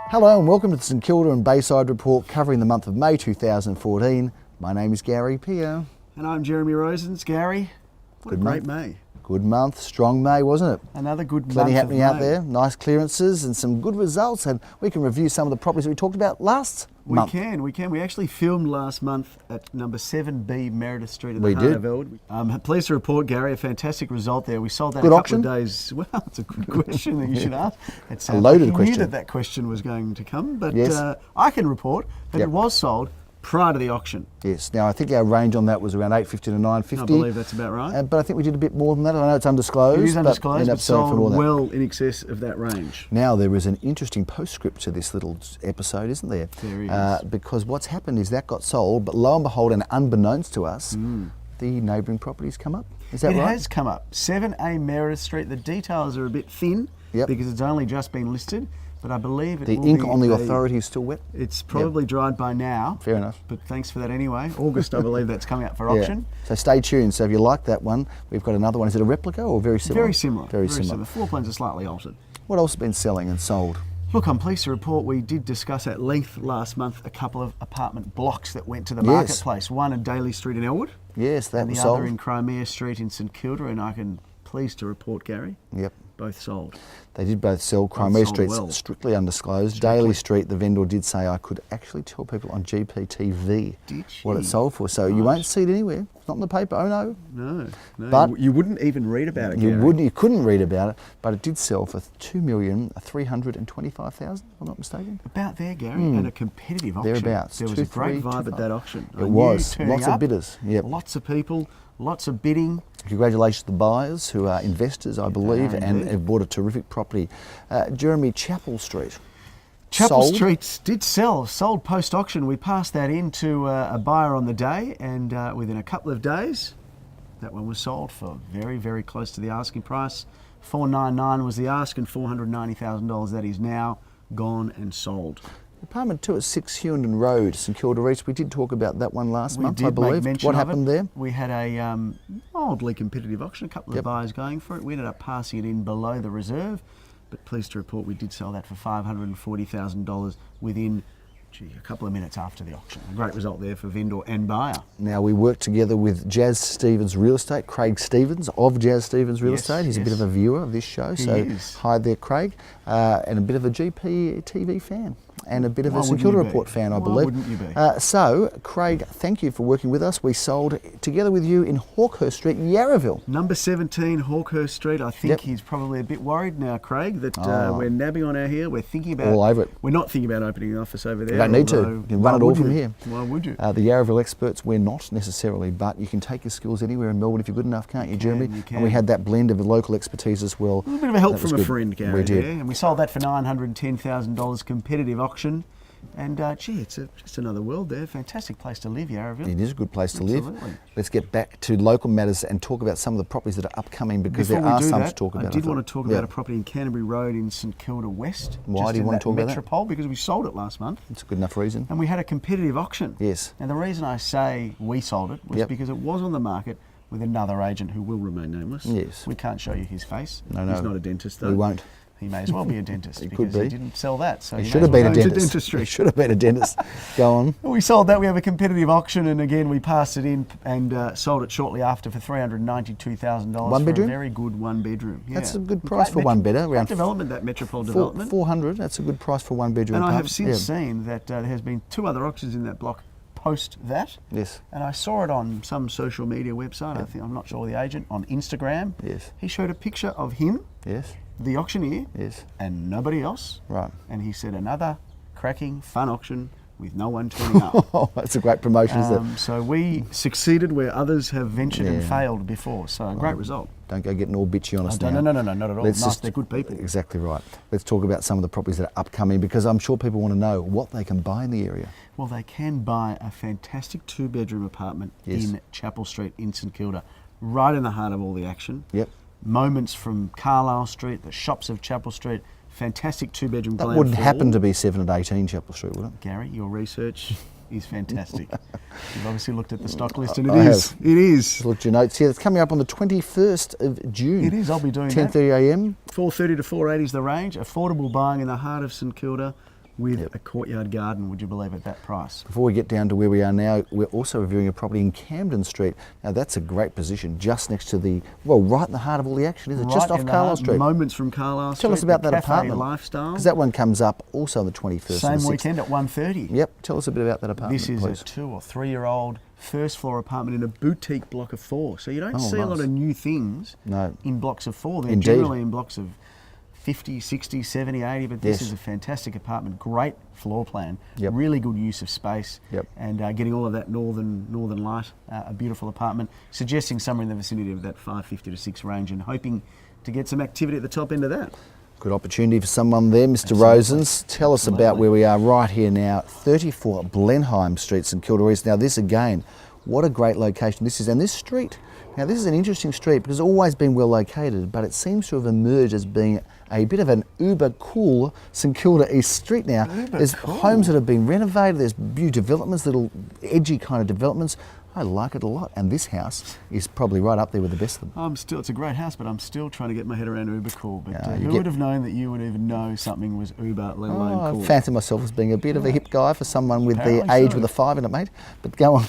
Hello and welcome to the St Kilda and Bayside report covering the month of May 2014. My name is Gary Pio. And I'm Jeremy Rosens. Gary, what a great May. Good month, strong May, wasn't it? Another good Plenty month happening of out May. there, nice clearances and some good results, and we can review some of the properties we talked about last month. We can. We actually filmed last month at number 7B Meredith Street in We the heart did. of Elwood. Pleased to report, Gary, a fantastic result there. We sold that Good a couple auction? of days. Well, it's a good question that you should ask. It sounds loaded like you question. knew that question was going to come, but Yes. I can report that Yep. it was sold prior to the auction. Yes, now I think our range on that was around 850 to 950. I believe that's about right. But I think we did a bit more than that. I know it's undisclosed. It is undisclosed, ended but up selling for more sold than that. well in excess of that range. Now there is an interesting postscript to this little episode, isn't there? There is. Because what's happened is that got sold, but lo and behold, and unbeknownst to us, the neighbouring properties come up. Is that It right? has come up. 7A Meredith Street. The details are a bit thin Yep. because it's only just been listed, but I believe it The will ink be on the a- authority is still wet. It's probably dried by now. Fair enough. But thanks for that anyway. August, I believe that's coming up for Yeah. auction. So stay tuned. So if you like that one, we've got another one. Is it a replica or very similar? Very similar. Very similar. The floor plans are slightly altered. What else has been selling and sold? Look, I'm pleased to report we did discuss at length last month a couple of apartment blocks that went to the Yes. marketplace. One in Daly Street in Elwood, Yes, that and was the sold. other in Crimea Street in St Kilda, and I can pleased to report, Gary, Yep. both sold. They did both sell. Crimea sold Street's well. strictly undisclosed. Daly Street, the vendor did say I could actually tell people on GPTV Did what it she? sold for. So you Right. won't see it anywhere. It's not in the paper. Oh no. No, But- you wouldn't even read about it, You Gary. you couldn't read about it, but it did sell for $2,325,000, if I'm not mistaken. About there, Gary, and a competitive auction. Thereabouts. There was a great vibe at that auction. I It knew was. turning Lots of up, bidders. Yep. Lots of people, lots of bidding. Congratulations to the buyers who are investors, I believe, are and indeed. have bought a terrific property. Jeremy, Chapel Street. Chapel Sold. Street did sell, sold post-auction. We passed that in to a buyer on the day, and within a couple of days, that one was sold for very, very close to the asking price. $499 was the ask, and $490,000 that is now gone and sold. Apartment 2 at 6 Hughenden Road, St Kilda East. We did talk about that one last month, I did make believe. mention What of happened it. there? We had a mildly competitive auction, a couple of Yep. buyers going for it. We ended up passing it in below the reserve, but pleased to report we did sell that for $540,000 within a couple of minutes after the auction. A great result there for vendor and buyer. Now, we worked together with Jazz Stevens Real Estate, Craig Stevens of Jazz Stevens Real Yes, Estate. He's a yes. bit of a viewer of this show, He so is. hi there, Craig, and a bit of a GP TV fan. And a bit of Why a St wouldn't Kilda you be? Report fan, I Why believe. wouldn't you be? So, Craig, thank you for working with us. We sold together with you in Hawkhurst Street, Yarraville. Number 17, Hawkhurst Street. I think Yep. he's probably a bit worried now, Craig, that Oh. we're nabbing on our heel. We're thinking about All over it. We're not thinking about opening an office over there. You don't need to. although You can why run it all would from you? here. Why would you? The Yarraville experts, we're not necessarily, but you can take your skills anywhere in Melbourne if you're good enough, can't you, Jeremy? you can. And we had that blend of local expertise as well. A little bit of help That was from a good. friend, Gary. We did. there, and we sold that for $910,000 competitive auction. And gee, it's just another world there. Fantastic place to live, Yarraville. It is a good place to live. Absolutely. Let's get back to local matters and talk about some of the properties that are upcoming because Before there we are do some that, to talk about. I did thought. want to talk about a property in Canterbury Road in St Kilda West. Why just do you in want to talk about that? Metropole, because we sold it last month. It's a good enough reason. And we had a competitive auction. Yes. And the reason I say we sold it was Yep. because it was on the market with another agent who will remain nameless. Yes. We can't show you his face. No, He's no. not a dentist, though. We won't. He may as well be a dentist He because could he be. didn't sell that. So He he should may have as well been a go into dentist. dentistry. He should have been a dentist. Go on. We sold that. We have a competitive auction, and again, we passed it in and sold it shortly after for $392,000 One for bedroom? a very good one bedroom. That's Yeah. a good price for Great one bedder. great Around development, that Metropole development. 400. That's a good price for one bedroom. And I have apartment. since seen that there has been 2 other auctions in that block post that. Yes. And I saw it on some social media website. I think I'm not sure the agent on Instagram. Yes. He showed a picture of him, Yes. the auctioneer, Yes. and nobody else. Right. And he said another cracking, fun auction with no one turning up. Oh, that's a great promotion, isn't it? So we succeeded where others have ventured and Yeah. failed before. So a great result. Don't go getting all bitchy on us No, now. no, not at all. Let's Nice, just- they're good people. Exactly right. Let's talk about some of the properties that are upcoming because I'm sure people want to know what they can buy in the area. Well, they can buy a fantastic 2-bedroom apartment Yes. in Chapel Street in St Kilda, right in the heart of all the action. Yep. Moments from Carlisle Street, the shops of Chapel Street, fantastic 2-bedroom That ground wouldn't floor. happen to be 7 and 18 Chapel Street, would it? Gary, your research is fantastic. You've obviously looked at the stock list, and I it is. have. It is. Just looked at your notes here. It's coming up on the 21st of June. It is. I'll be doing 10:30 a.m. 430 to 480 is the range. Affordable buying in the heart of St Kilda. with Yep. a courtyard garden, would you believe, at that price? Before we get down to where we are now, we're also reviewing a property in Camden Street. Now that's a great position, just next to right in the heart of all the action, is it? Just off in the Carlisle heart, Street. Moments from Carlisle Street. Tell us about the that cafe apartment. lifestyle. Because that one comes up also on the 21st Same and the 6th. weekend at 1:30. Yep, tell us a bit about that apartment, This is please. a 2 or 3 year old first floor apartment in a boutique block of 4. So you don't Oh, see a lot nice. of new things No. in blocks of 4. They're Indeed. generally in blocks of 50, 60, 70, 80, but this Yes. is a fantastic apartment, great floor plan, Yep. really good use of space, Yep. and getting all of that northern light, a beautiful apartment, suggesting somewhere in the vicinity of that 550 to 6 range, and hoping to get some activity at the top end of that. Good opportunity for someone there, Mr. Absolutely. Rosens. Tell us about Absolutely. where we are right here now, 34 Blenheim Street, St Kilda East. Now this again, what a great location this is, and this street. Now this is an interesting street because it's always been well located, but it seems to have emerged as being a bit of an uber cool St Kilda East street now. There's homes that have been renovated, there's new developments, little edgy kind of developments. I like it a lot, and this house is probably right up there with the best of them. It's a great house, but I'm still trying to get my head around Uber cool. But Yeah, you who get- would have known that you would even know something was Uber, let alone I cool? fancy myself as being a bit of a hip guy for someone with the Apparently age so. with a 5 in it, mate. But go on.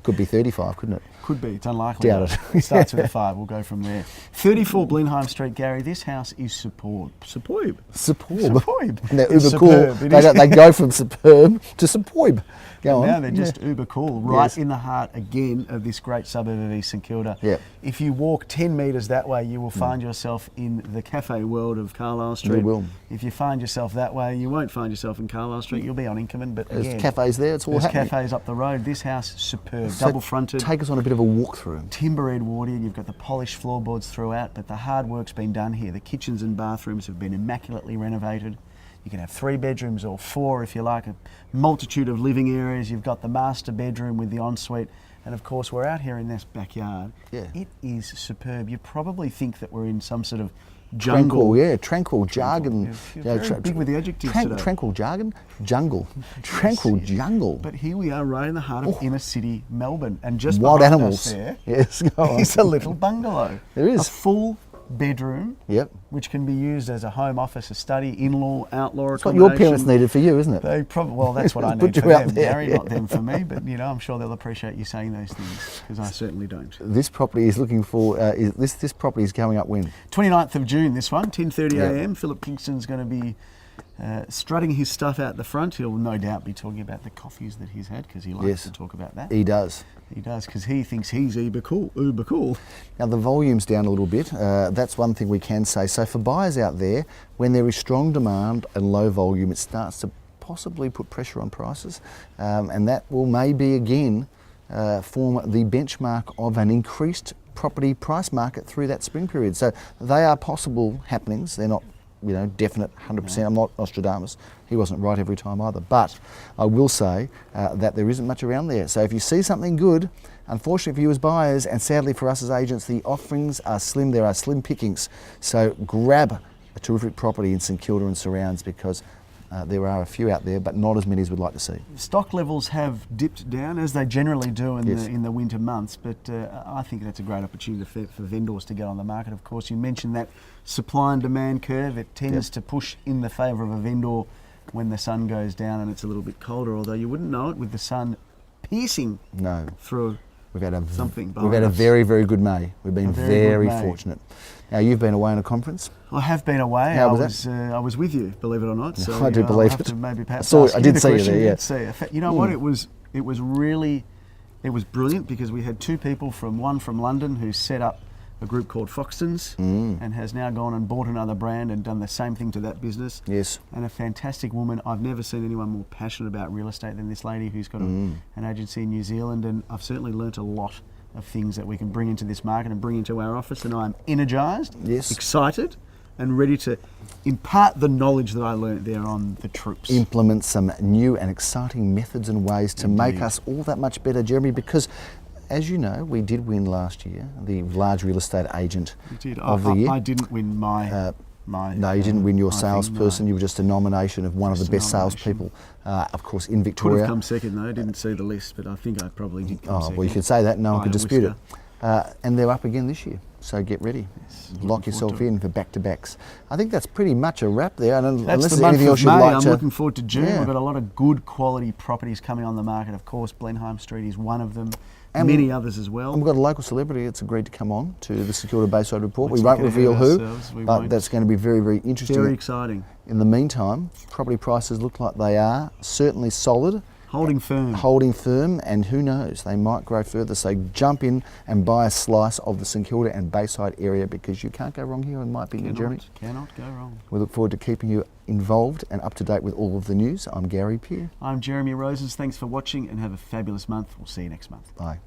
Could be 35, couldn't it? Could be, it's unlikely. Doubt though. it. It starts with a 5, we'll go from there. 34 Blenheim Street, Gary. This house is superb. Superb. Superb. Superb. And they're It's uber cool. superb. It They, is. they go from superb to superb. Go on. Now they're just uber cool, right Yes. in the heart again of this great suburb of East St Kilda. Yep. If you walk 10 metres that way, you will find yourself in the cafe world of Carlisle Street. will. If you find yourself that way, you won't find yourself in Carlisle Street. You'll be on Inkerman, but There's again, cafes there, it's all there's happening. cafes up the road. This house, superb, So double fronted. Take us on a bit of a walkthrough. Timber Edwardian, you've got the polished floorboards throughout, but the hard work's been done here. The kitchens and bathrooms have been immaculately renovated. You can have 3 bedrooms or 4 if you like, a multitude of living areas. You've got the master bedroom with the ensuite, and of course we're out here in this backyard. Yeah. It is superb. You probably think that we're in some sort of jungle. Tranquil, yeah, tranquil jargon. You're very big with the adjectives today. Tranquil jargon? Jungle. Tranquil jungle. But here we are right in the heart of inner city Melbourne, and just Wild behind animals. us there Yes, go on. is a little bungalow. There is. A full bedroom, Yep. which can be used as a home office, a study, in-law, outlaw It's what your accommodation. parents needed for you, isn't it? They probably, well, that's what I Put need you for out them, there, Gary, yeah. not them for me. But you know, I'm sure they'll appreciate you saying those things because I certainly don't. This property is looking for, this property is going up when? 29th of June, this one, 10:30 Yeah. a.m. Philip Kingston's going to be strutting his stuff out the front. He'll no doubt be talking about the coffees that he's had because he likes Yes. to talk about that. He does. He does because he thinks he's uber cool. Uber cool. Now the volume's down a little bit. That's one thing we can say. So for buyers out there, when there is strong demand and low volume, it starts to possibly put pressure on prices, and that will maybe again form the benchmark of an increased property price market through that spring period. So they are possible happenings. They're not, definite 100%. I'm not Nostradamus. He wasn't right every time either. But I will say that there isn't much around there. So if you see something good, unfortunately for you as buyers, and sadly for us as agents, the offerings are slim. There are slim pickings. So grab a terrific property in St Kilda and surrounds because there are a few out there, but not as many as we'd like to see. Stock levels have dipped down as they generally do in, Yes. in the winter months, but I think that's a great opportunity for vendors to get on the market. Of course, you mentioned that supply and demand curve. It tends to push in the favour of a vendor when the sun goes down and it's a little bit colder, although you wouldn't know it with the sun piercing No. through We've had something We've behind had a us. very, very good May. We've been A very good May. fortunate. Now you've been away on a conference. I have been away. How was that? I was with you, believe it or not. So I do I'll believe have it. to maybe perhaps I ask did the see you question. there, yeah. Did see it. You know what? It was really, it was brilliant because we had 2 people one from London who set up a group called Foxtons and has now gone and bought another brand and done the same thing to that business. Yes. And a fantastic woman. I've never seen anyone more passionate about real estate than this lady who's got an agency in New Zealand, and I've certainly learnt a lot of things that we can bring into this market and bring into our office, and I'm energised, Yes. excited, and ready to impart the knowledge that I learnt there on the troops. Implement some new and exciting methods and ways to make Indeed. us all that much better, Jeremy, because as you know, we did win last year the large real estate agent You did. of the year. I didn't win my. No, you didn't win your I think, salesperson. no. You were just a nomination of one of the Just a best salespeople, of course, in Could Victoria. have come second though. Didn't see the list, but I think I probably did come Oh, second. well, you could say that. No one By could a dispute whisker. it. And they're up again this year. So get ready. looking Lock yourself forward to it. in for back-to-backs. I think that's pretty much a wrap there. That's Unless the there's month anything of else you'd May. like I'm to... looking forward to June. Yeah. We've got a lot of good quality properties coming on the market. Of course, Blenheim Street is one of them. And many others as well. And we've got a local celebrity that's agreed to come on to the Kilda Bayside report. Let's We won't not get ahead reveal of who, ourselves. We but won't. that's going to be very, very interesting. Very exciting. In the meantime, property prices look like they are certainly solid. Holding firm. Holding firm, and who knows, they might grow further. So jump in and buy a slice of the St Kilda and Bayside area, because you can't go wrong here, in my opinion, Jeremy. Cannot go wrong. We look forward to keeping you involved and up to date with all of the news. I'm Gary Peer. I'm Jeremy Rosens. Thanks for watching and have a fabulous month. We'll see you next month. Bye.